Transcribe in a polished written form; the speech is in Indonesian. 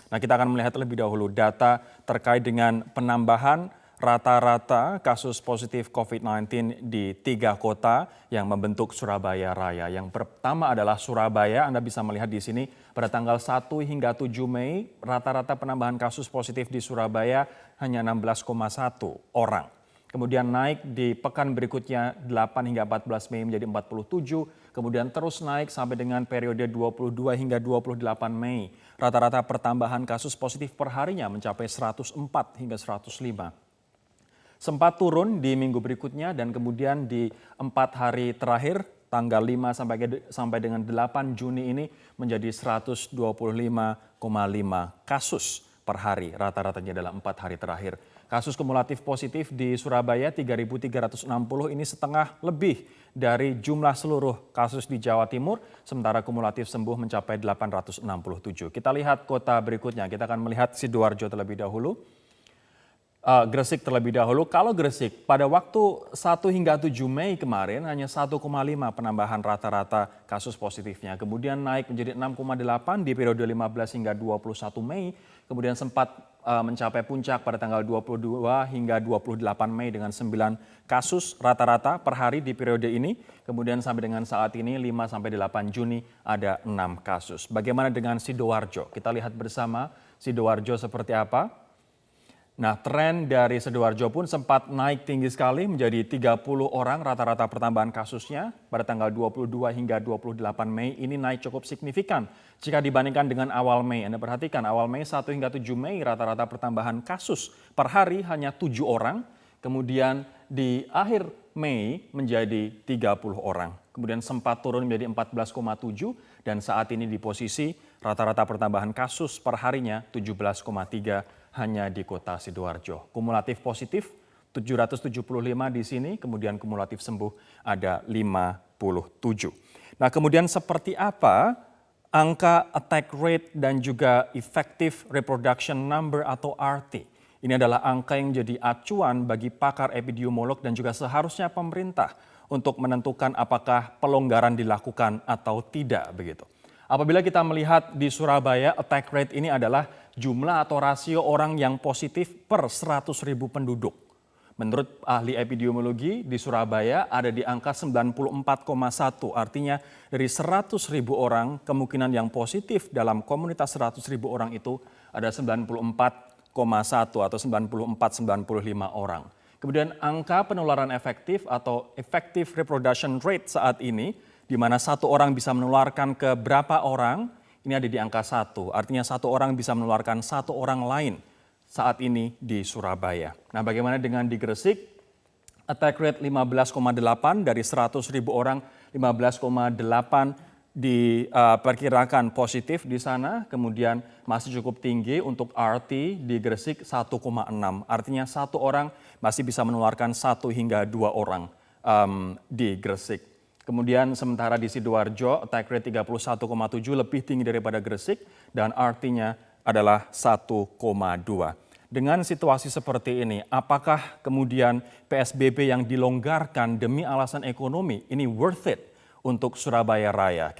Nah, kita akan melihat lebih dahulu data terkait dengan penambahan rata-rata kasus positif COVID-19 di 3 kota yang membentuk Surabaya Raya. Yang pertama adalah Surabaya. Anda bisa melihat di sini pada tanggal 1 hingga 7 Mei, rata-rata penambahan kasus positif di Surabaya hanya 16,1 orang. Kemudian naik di pekan berikutnya 8 hingga 14 Mei menjadi 47, kemudian terus naik sampai dengan periode 22 hingga 28 Mei. Rata-rata pertambahan kasus positif per harinya mencapai 104 hingga 105. Sempat turun di minggu berikutnya dan kemudian di 4 hari terakhir tanggal 5 sampai dengan 8 Juni ini menjadi 125,5 kasus per hari. Rata-ratanya dalam 4 hari terakhir. Kasus kumulatif positif di Surabaya 3.360 ini setengah lebih dari jumlah seluruh kasus di Jawa Timur, sementara kumulatif sembuh mencapai 867. Kita lihat kota berikutnya, kita akan melihat Sidoarjo terlebih dahulu. Gresik terlebih dahulu. Kalau Gresik pada waktu 1 hingga 7 Mei kemarin hanya 1,5 penambahan rata-rata kasus positifnya. Kemudian naik menjadi 6,8 di periode 15 hingga 21 Mei. Kemudian sempat mencapai puncak pada tanggal 22 hingga 28 Mei dengan 9 kasus rata-rata per hari di periode ini. Kemudian sampai dengan saat ini 5 sampai 8 Juni ada 6 kasus. Bagaimana dengan Sidoarjo? Kita lihat bersama Sidoarjo seperti apa. Nah, tren dari Sidoarjo pun sempat naik tinggi sekali menjadi 30 orang rata-rata pertambahan kasusnya pada tanggal 22 hingga 28 Mei. Ini naik cukup signifikan jika dibandingkan dengan awal Mei. Anda perhatikan awal Mei 1 hingga 7 Mei rata-rata pertambahan kasus per hari hanya 7 orang. Kemudian di akhir Mei menjadi 30 orang. Kemudian sempat turun menjadi 14,7 dan saat ini di posisi rata-rata pertambahan kasus per harinya 17,3 hanya di kota Sidoarjo. Kumulatif positif 775 di sini, kemudian kumulatif sembuh ada 57. Nah, kemudian seperti apa angka attack rate dan juga effective reproduction number atau RT? Ini adalah angka yang jadi acuan bagi pakar epidemiolog dan juga seharusnya pemerintah untuk menentukan apakah pelonggaran dilakukan atau tidak begitu. Apabila kita melihat di Surabaya, attack rate ini adalah jumlah atau rasio orang yang positif per 100.000 penduduk. Menurut ahli epidemiologi di Surabaya ada di angka 94,1, artinya dari 100.000 orang kemungkinan yang positif dalam komunitas 100.000 orang itu ada 94,1 atau 94-95 orang. Kemudian angka penularan efektif atau effective reproduction rate saat ini di mana satu orang bisa menularkan ke berapa orang, ini ada di angka 1. Artinya satu orang bisa menularkan satu orang lain saat ini di Surabaya. Nah, bagaimana dengan di Gresik? Attack rate 15,8 dari 100.000 orang, 15,8 diperkirakan positif di sana. Kemudian masih cukup tinggi untuk RT di Gresik 1,6. Artinya satu orang masih bisa menularkan 1 hingga 2 orang di Gresik. Kemudian sementara di Sidoarjo, attack rate 31,7 lebih tinggi daripada Gresik dan RT-nya adalah 1,2. Dengan situasi seperti ini, apakah kemudian PSBB yang dilonggarkan demi alasan ekonomi ini worth it untuk Surabaya Raya?